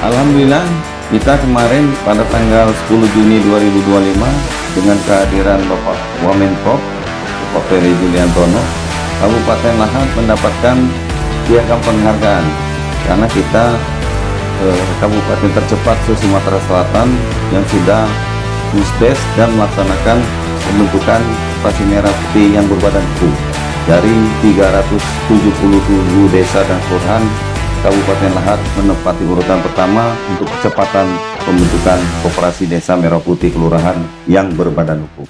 Alhamdulillah, kita kemarin pada tanggal 10 Juni 2025 dengan kehadiran Bapak Wamenkop, Bapak Ferry Juliantono, Kabupaten Lahat mendapatkan piagam penghargaan karena kita kabupaten tercepat se-Sumatera Selatan yang sudah musdes dan melaksanakan pembentukan operasi merah putih yang berbadan hukum dari 377 desa dan kelurahan. Kabupaten Lahat menempati urutan pertama untuk kecepatan pembentukan koperasi desa merah putih kelurahan yang berbadan hukum.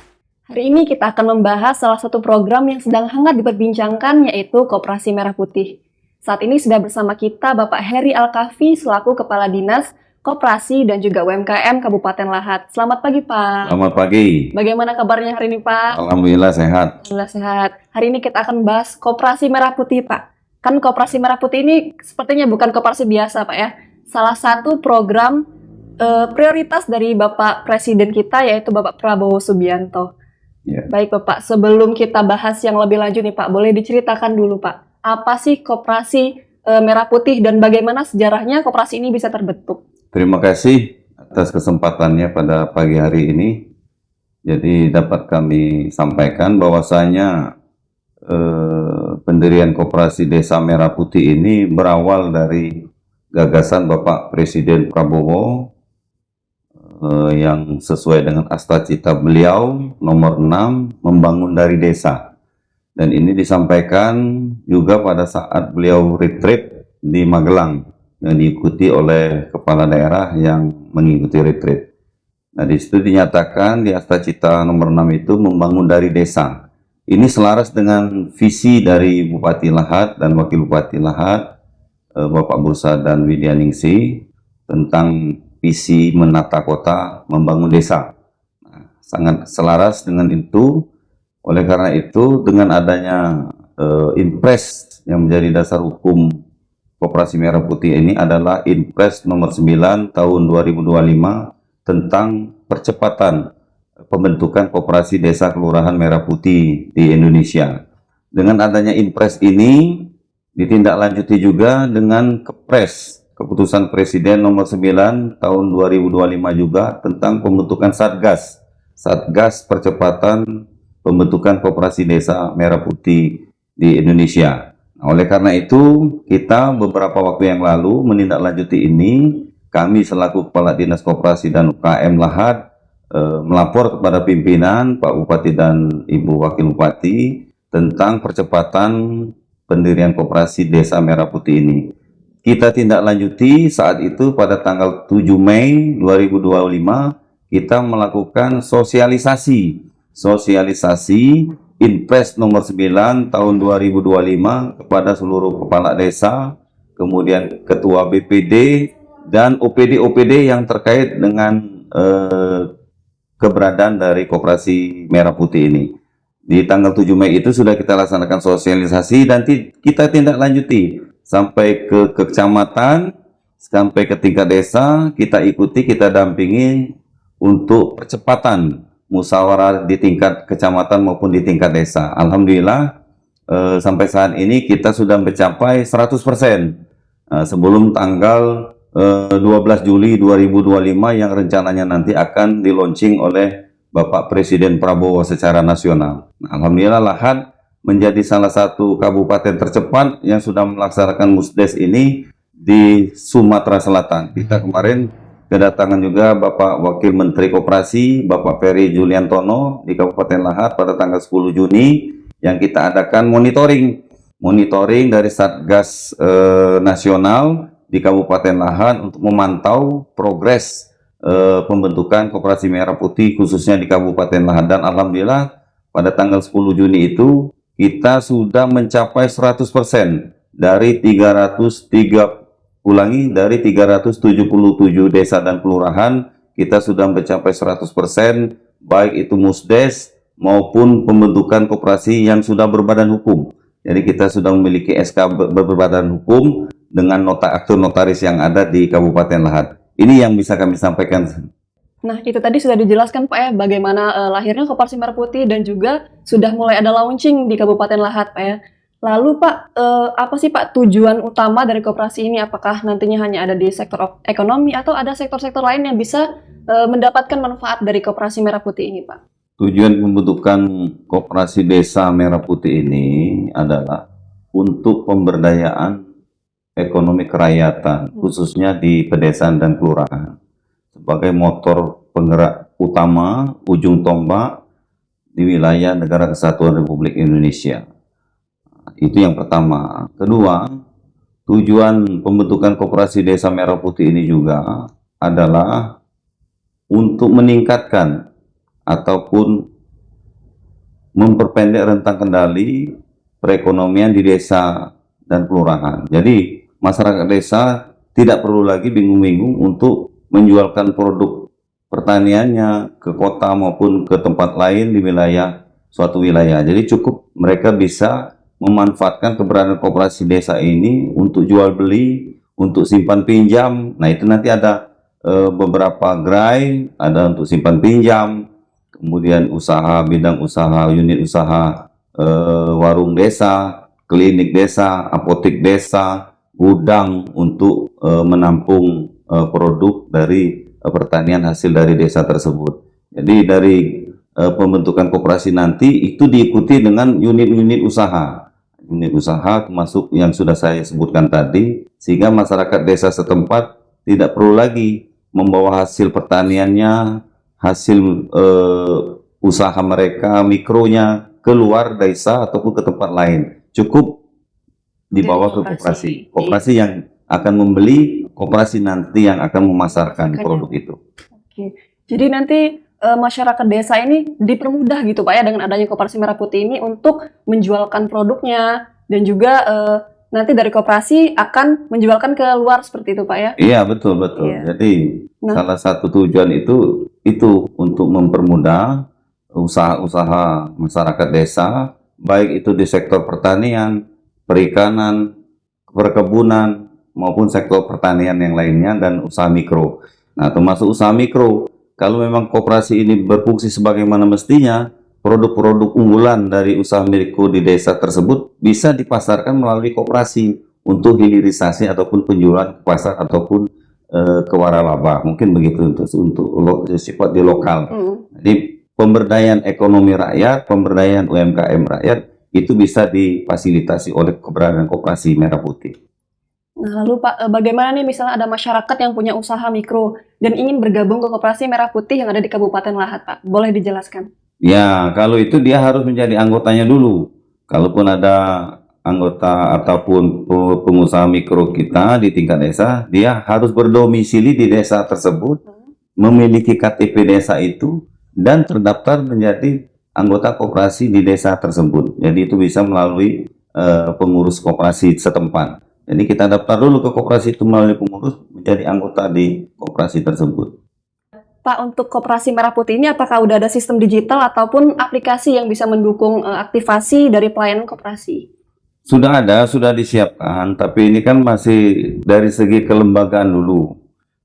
Hari ini kita akan membahas salah satu program yang sedang hangat diperbincangkan, yaitu Koperasi Merah Putih. Saat ini sudah bersama kita Bapak Heri Alkafi selaku Kepala Dinas Koperasi dan juga UMKM Kabupaten Lahat. Selamat pagi, Pak. Selamat pagi. Bagaimana kabarnya hari ini, Pak? Alhamdulillah sehat. Alhamdulillah sehat. Hari ini kita akan bahas Koperasi Merah Putih, Pak. Kan Koperasi Merah Putih ini sepertinya bukan koperasi biasa, Pak ya. Salah satu program prioritas dari Bapak Presiden kita, yaitu Bapak Prabowo Subianto. Ya. Baik, Bapak. Sebelum kita bahas yang lebih lanjut nih, Pak, boleh diceritakan dulu, Pak. Apa sih Koperasi Merah Putih dan bagaimana sejarahnya koperasi ini bisa terbentuk? Terima kasih atas kesempatannya pada pagi hari ini. Jadi dapat kami sampaikan bahwasanya pendirian Koperasi Desa Merah Putih ini berawal dari gagasan Bapak Presiden Prabowo yang sesuai dengan Astacita beliau nomor 6, membangun dari desa. Dan ini disampaikan juga pada saat beliau retreat di Magelang yang diikuti oleh kepala daerah yang mengikuti retreat. Nah, di situ dinyatakan di Astacita nomor 6 itu membangun dari desa. Ini selaras dengan visi dari Bupati Lahat dan Wakil Bupati Lahat, Bapak Bursa dan Widyaningsih, tentang visi menata kota, membangun desa. Nah, sangat selaras dengan itu. Oleh karena itu, dengan adanya Impres yang menjadi dasar hukum Koperasi Merah Putih ini adalah Impres nomor 9 tahun 2025 tentang percepatan pembentukan koperasi desa kelurahan merah putih di Indonesia. Dengan adanya Impres ini ditindaklanjuti juga dengan Kepres, keputusan Presiden nomor 9 tahun 2025 juga tentang pembentukan Satgas percepatan pembentukan koperasi desa merah putih di Indonesia. Nah, oleh karena itu, kita beberapa waktu yang lalu menindaklanjuti ini, kami selaku Kepala Dinas Koperasi dan UKM Lahat melapor kepada pimpinan Pak Bupati dan Ibu Wakil Bupati tentang percepatan pendirian koperasi Desa Merah Putih ini. Kita tindak lanjuti saat itu pada tanggal 7 Mei 2025 kita melakukan sosialisasi Impres nomor 9 tahun 2025 kepada seluruh kepala desa, kemudian ketua BPD dan OPD yang terkait dengan keberadaan dari Koperasi Merah Putih ini. Di tanggal 7 Mei itu sudah kita laksanakan sosialisasi dan kita tindak lanjuti sampai ke kecamatan, sampai ke tingkat desa, kita ikuti, kita dampingi untuk percepatan musyawarah di tingkat kecamatan maupun di tingkat desa. Alhamdulillah sampai saat ini kita sudah mencapai 100% sebelum tanggal 12 Juli 2025 yang rencananya nanti akan di launching oleh Bapak Presiden Prabowo secara nasional. Nah, alhamdulillah Lahat menjadi salah satu kabupaten tercepat yang sudah melaksanakan musdes ini di Sumatera Selatan. Kita kemarin kedatangan juga Bapak Wakil Menteri Koperasi, Bapak Ferry Juliantono di Kabupaten Lahat pada tanggal 10 Juni yang kita adakan monitoring dari Satgas Nasional di Kabupaten Lahat untuk memantau progres pembentukan Koperasi Merah Putih khususnya di Kabupaten Lahat. Dan alhamdulillah pada tanggal 10 Juni itu kita sudah mencapai 100% dari 377 desa dan kelurahan. Kita sudah mencapai 100% baik itu musdes maupun pembentukan koperasi yang sudah berbadan hukum. Jadi kita sudah memiliki SK berbadan hukum dengan nota akte notaris yang ada di Kabupaten Lahat. Ini yang bisa kami sampaikan. Nah, itu tadi sudah dijelaskan, Pak ya, bagaimana lahirnya Koperasi Merah Putih dan juga sudah mulai ada launching di Kabupaten Lahat, Pak ya. Lalu Pak, apa sih Pak tujuan utama dari koperasi ini? Apakah nantinya hanya ada di sektor ekonomi atau ada sektor-sektor lain yang bisa mendapatkan manfaat dari koperasi Merah Putih ini Pak? Tujuan pembentukan Koperasi Desa Merah Putih ini adalah untuk pemberdayaan ekonomi kerakyatan, khususnya di pedesaan dan kelurahan, sebagai motor penggerak utama ujung tombak di wilayah Negara Kesatuan Republik Indonesia. Itu yang pertama. Kedua, tujuan pembentukan Koperasi Desa Merah Putih ini juga adalah untuk meningkatkan ataupun memperpendek rentang kendali perekonomian di desa dan kelurahan. Jadi, masyarakat desa tidak perlu lagi bingung-bingung untuk menjualkan produk pertaniannya ke kota maupun ke tempat lain di wilayah suatu wilayah. Jadi cukup mereka bisa memanfaatkan keberadaan koperasi desa ini untuk jual beli, untuk simpan pinjam. Nah, itu nanti ada beberapa gerai, ada untuk simpan pinjam, kemudian usaha, bidang usaha, unit usaha, warung desa, klinik desa, apotek desa, gudang untuk menampung produk dari pertanian hasil dari desa tersebut. Jadi dari pembentukan koperasi nanti itu diikuti dengan unit-unit usaha. Unit usaha termasuk yang sudah saya sebutkan tadi, sehingga masyarakat desa setempat tidak perlu lagi membawa hasil pertaniannya, hasil usaha mereka, mikronya keluar desa ataupun ke tempat lain. Cukup dibawa ke koperasi. Koperasi yang akan membeli, koperasi nanti yang akan memasarkan produk itu. Oke. Jadi nanti masyarakat desa ini dipermudah gitu Pak ya dengan adanya Koperasi Merah Putih ini untuk menjualkan produknya, dan juga nanti dari koperasi akan menjualkan ke luar seperti itu Pak ya? Iya, betul. Iya. Jadi salah satu tujuan itu untuk mempermudah usaha-usaha masyarakat desa, baik itu di sektor pertanian, perikanan, perkebunan, maupun sektor pertanian yang lainnya, dan usaha mikro. Nah, termasuk usaha mikro, kalau memang koperasi ini berfungsi sebagaimana mestinya, produk-produk unggulan dari usaha mikro di desa tersebut bisa dipasarkan melalui koperasi untuk hilirisasi ataupun penjualan ke pasar ataupun ke waralaba. Mungkin begitu untuk sifat di lokal. Jadi pemberdayaan ekonomi rakyat, pemberdayaan UMKM rakyat itu bisa difasilitasi oleh keberadaan Koperasi Merah Putih. Nah, lalu Pak, bagaimana nih misalnya ada masyarakat yang punya usaha mikro dan ingin bergabung ke Koperasi Merah Putih yang ada di Kabupaten Lahat, Pak? Boleh dijelaskan? Ya, kalau itu dia harus menjadi anggotanya dulu. Kalaupun ada anggota ataupun pengusaha mikro kita di tingkat desa, dia harus berdomisili di desa tersebut, memiliki KTP desa itu, dan terdaftar menjadi anggota koperasi di desa tersebut. Jadi itu bisa melalui pengurus koperasi setempat. Jadi kita daftar dulu ke koperasi itu melalui pengurus, menjadi anggota di koperasi tersebut. Pak, untuk Koperasi Merah Putih ini apakah udah ada sistem digital ataupun aplikasi yang bisa mendukung aktivasi dari pelayanan koperasi? Sudah ada, sudah disiapkan, tapi ini kan masih dari segi kelembagaan dulu.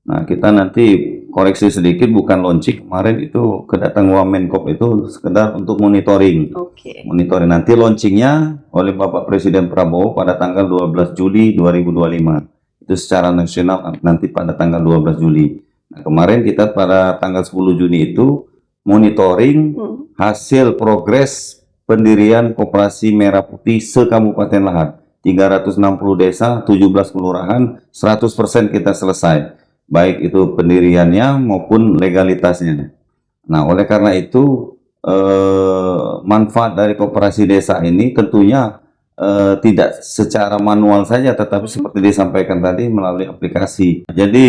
Nah, kita nanti koreksi sedikit, bukan launching. Kemarin itu kedatangan Wamenkop itu sekedar untuk monitoring. Oke. Monitoring, nanti launchingnya oleh Bapak Presiden Prabowo pada tanggal 12 Juli 2025. Itu secara nasional nanti pada tanggal 12 Juli. Nah, kemarin kita pada tanggal 10 Juni itu monitoring hasil progres pendirian Koperasi Merah Putih se-Kabupaten Lahat. 360 desa, 17 kelurahan, 100% kita selesai. Baik itu pendiriannya maupun legalitasnya. Nah, oleh karena itu manfaat dari koperasi desa ini tentunya tidak secara manual saja, tetapi seperti disampaikan tadi melalui aplikasi. Jadi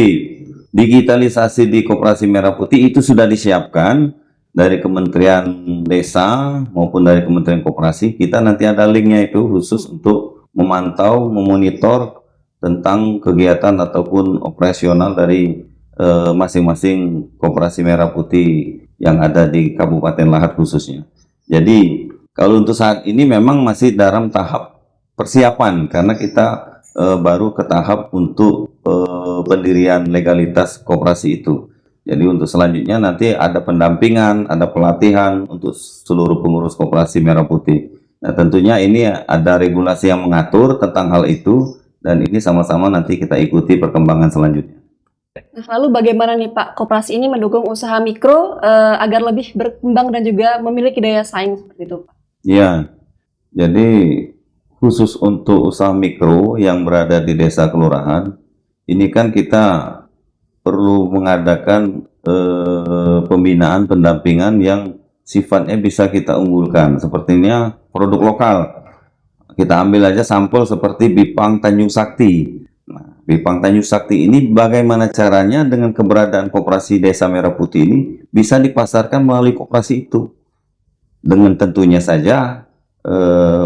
digitalisasi di Koperasi Merah Putih itu sudah disiapkan dari Kementerian Desa maupun dari Kementerian Koperasi. Kita nanti ada linknya itu khusus untuk memantau, memonitor tentang kegiatan ataupun operasional dari masing-masing Koperasi Merah Putih yang ada di Kabupaten Lahat khususnya. Jadi kalau untuk saat ini memang masih dalam tahap persiapan karena kita baru ke tahap untuk pendirian legalitas koperasi itu. Jadi untuk selanjutnya nanti ada pendampingan, ada pelatihan untuk seluruh pengurus Koperasi Merah Putih. Nah, tentunya ini ada regulasi yang mengatur tentang hal itu, dan ini sama-sama nanti kita ikuti perkembangan selanjutnya. Nah, lalu bagaimana nih Pak, koperasi ini mendukung usaha mikro agar lebih berkembang dan juga memiliki daya saing seperti itu, Pak? Ya, jadi khusus untuk usaha mikro yang berada di desa kelurahan, ini kan kita perlu mengadakan pembinaan pendampingan yang sifatnya bisa kita unggulkan. Sepertinya produk lokal. Kita ambil aja sampel seperti Bipang Tanjung Sakti. Nah, Bipang Tanjung Sakti ini bagaimana caranya dengan keberadaan koperasi Desa Merah Putih ini bisa dipasarkan melalui koperasi itu. Dengan tentunya saja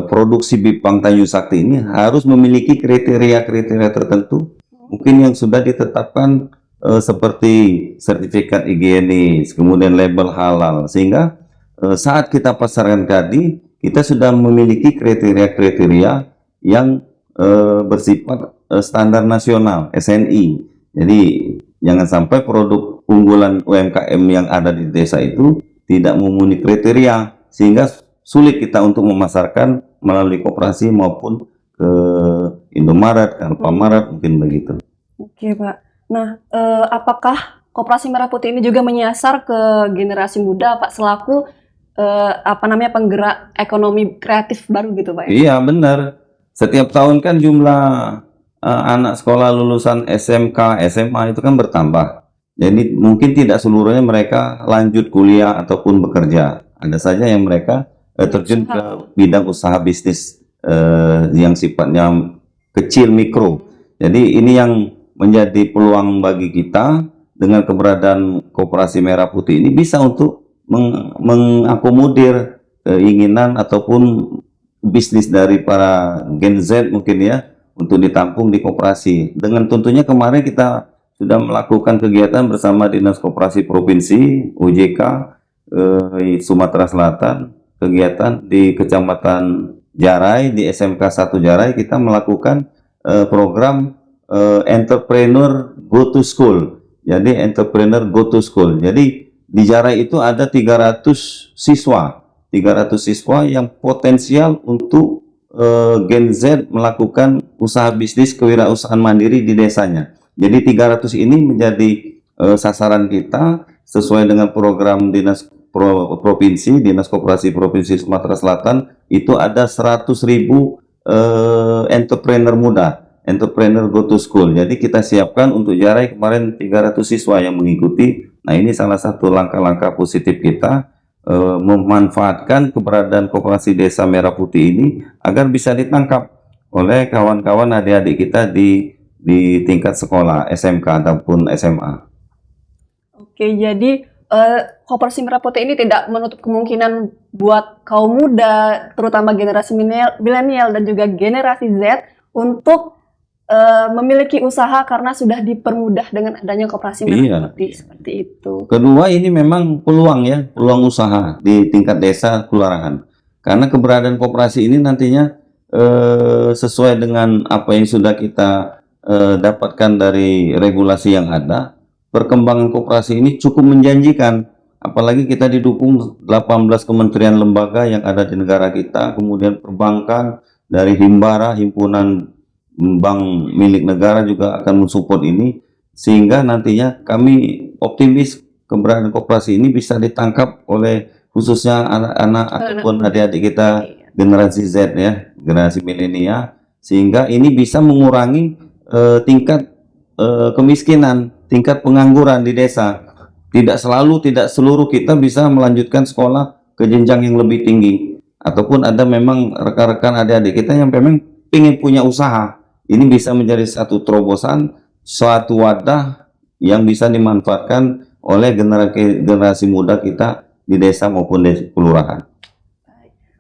produksi Bipang Tanjung Sakti ini harus memiliki kriteria-kriteria tertentu, mungkin yang sudah ditetapkan seperti sertifikat higienis, kemudian label halal, sehingga saat kita pasarkan tadi, kita sudah memiliki kriteria-kriteria yang bersifat standar nasional, SNI. Jadi jangan sampai produk unggulan UMKM yang ada di desa itu tidak memenuhi kriteria, sehingga sulit kita untuk memasarkan melalui koperasi maupun ke Indomaret, ke Alfamaret, mungkin begitu. Oke Pak. Nah, apakah Koperasi Merah Putih ini juga menyasar ke generasi muda Pak selaku penggerak ekonomi kreatif baru gitu Pak ya? Iya, benar. Setiap tahun kan jumlah anak sekolah lulusan SMK, SMA itu kan bertambah. Jadi mungkin tidak seluruhnya mereka lanjut kuliah ataupun bekerja. Ada saja yang mereka terjun ke bidang usaha bisnis yang sifatnya kecil, mikro. Jadi ini yang menjadi peluang bagi kita dengan keberadaan Koperasi Merah Putih ini bisa untuk mengakomodir keinginan ataupun bisnis dari para Gen Z mungkin ya, untuk ditampung di koperasi. Dengan tentunya kemarin kita sudah melakukan kegiatan bersama Dinas Koperasi Provinsi OJK Sumatera Selatan, kegiatan di Kecamatan Jarai, di SMK 1 Jarai kita melakukan program Entrepreneur Go to School. Jadi Entrepreneur Go to School. Jadi di Jarai itu ada 300 siswa yang potensial untuk Gen Z melakukan usaha bisnis kewirausahaan mandiri di desanya. Jadi 300 ini menjadi sasaran kita sesuai dengan program Dinas Provinsi, Dinas Koperasi Provinsi Sumatera Selatan, itu ada 100.000 entrepreneur muda, Entrepreneur Go to School. Jadi kita siapkan untuk Jarai kemarin 300 siswa yang mengikuti. Nah, ini salah satu langkah-langkah positif kita memanfaatkan keberadaan Koperasi Desa Merah Putih ini agar bisa ditangkap oleh kawan-kawan adik-adik kita di tingkat sekolah SMK ataupun SMA. Oke, jadi Koperasi Merah Putih ini tidak menutup kemungkinan buat kaum muda, terutama generasi milenial dan juga generasi Z untuk memiliki usaha karena sudah dipermudah dengan adanya Koperasi Merah Putih seperti itu. Kedua, ini memang peluang ya, peluang usaha di tingkat desa kelurahan. Karena keberadaan koperasi ini nantinya sesuai dengan apa yang sudah kita dapatkan dari regulasi yang ada, perkembangan koperasi ini cukup menjanjikan. Apalagi kita didukung 18 kementerian lembaga yang ada di negara kita, kemudian perbankan dari Himbara, himpunan bank milik negara juga akan mensupport ini, sehingga nantinya kami optimis keberadaan koperasi ini bisa ditangkap oleh khususnya anak-anak ataupun adik-adik kita generasi Z ya, generasi milenial, sehingga ini bisa mengurangi tingkat kemiskinan, tingkat pengangguran di desa. Tidak seluruh kita bisa melanjutkan sekolah ke jenjang yang lebih tinggi, ataupun ada memang rekan-rekan adik-adik kita yang memang ingin punya usaha. Ini bisa menjadi satu terobosan, suatu wadah yang bisa dimanfaatkan oleh generasi muda kita di desa maupun di kelurahan.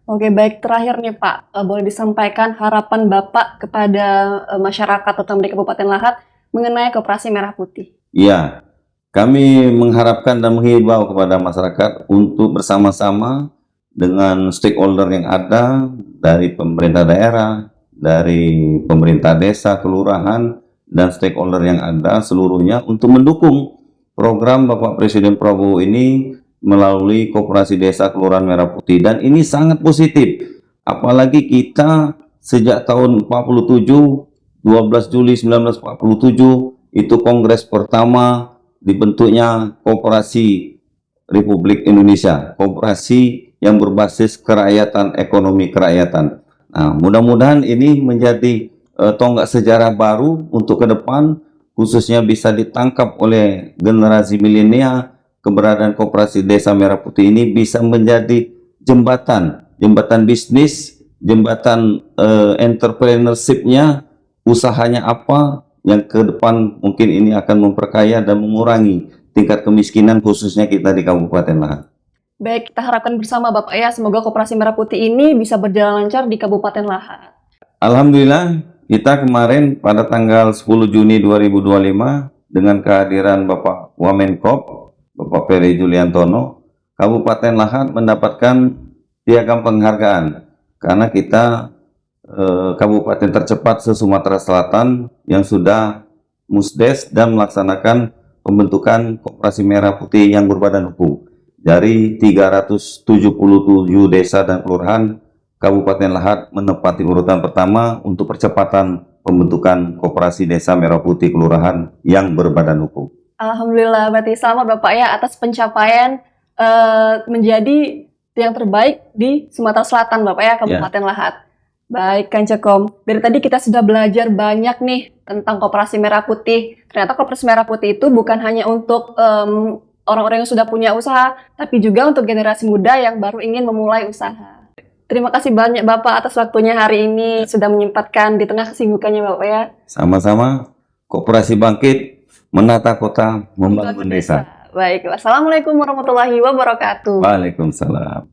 Oke, baik. Terakhir nih Pak, boleh disampaikan harapan Bapak kepada masyarakat terutama di Kabupaten Lahat mengenai Koperasi Merah Putih? Iya, kami mengharapkan dan menghimbau kepada masyarakat untuk bersama-sama dengan stakeholder yang ada dari pemerintah daerah, dari pemerintah desa, kelurahan, dan stakeholder yang ada seluruhnya untuk mendukung program Bapak Presiden Prabowo ini melalui Koperasi Desa Kelurahan Merah Putih. Dan ini sangat positif. Apalagi kita sejak tahun 47, 12 Juli 1947, itu kongres pertama dibentuknya Koperasi Republik Indonesia, koperasi yang berbasis kerakyatan, ekonomi kerakyatan. Nah, mudah-mudahan ini menjadi tonggak sejarah baru untuk ke depan, khususnya bisa ditangkap oleh generasi milenial. Keberadaan Koperasi Desa Merah Putih ini bisa menjadi jembatan bisnis, jembatan entrepreneurship-nya, usahanya apa yang ke depan mungkin ini akan memperkaya dan mengurangi tingkat kemiskinan khususnya kita di Kabupaten Lahat. Baik, kita harapkan bersama Bapak ya, semoga Koperasi Merah Putih ini bisa berjalan lancar di Kabupaten Lahat. Alhamdulillah, kita kemarin pada tanggal 10 Juni 2025 dengan kehadiran Bapak Wamenkop, Bapak Ferry Juliantono, Kabupaten Lahat mendapatkan piagam penghargaan karena kita kabupaten tercepat se-Sumatera Selatan yang sudah musdes dan melaksanakan pembentukan Koperasi Merah Putih yang berbadan hukum. Dari 377 desa dan kelurahan, Kabupaten Lahat menempati urutan pertama untuk percepatan pembentukan Koperasi Desa Merah Putih Kelurahan yang berbadan hukum. Alhamdulillah, berarti selamat Bapak ya atas pencapaian menjadi yang terbaik di Sumatera Selatan Bapak ya, Kabupaten Lahat. Baik, Kang Cekom. Dari tadi kita sudah belajar banyak nih tentang Koperasi Merah Putih. Ternyata Koperasi Merah Putih itu bukan hanya untuk orang-orang yang sudah punya usaha, tapi juga untuk generasi muda yang baru ingin memulai usaha. Terima kasih banyak Bapak atas waktunya hari ini, sudah menyempatkan di tengah kesibukannya Bapak ya. Sama-sama, Koperasi bangkit, menata kota, membangun desa. Baik, wassalamualaikum warahmatullahi wabarakatuh. Waalaikumsalam.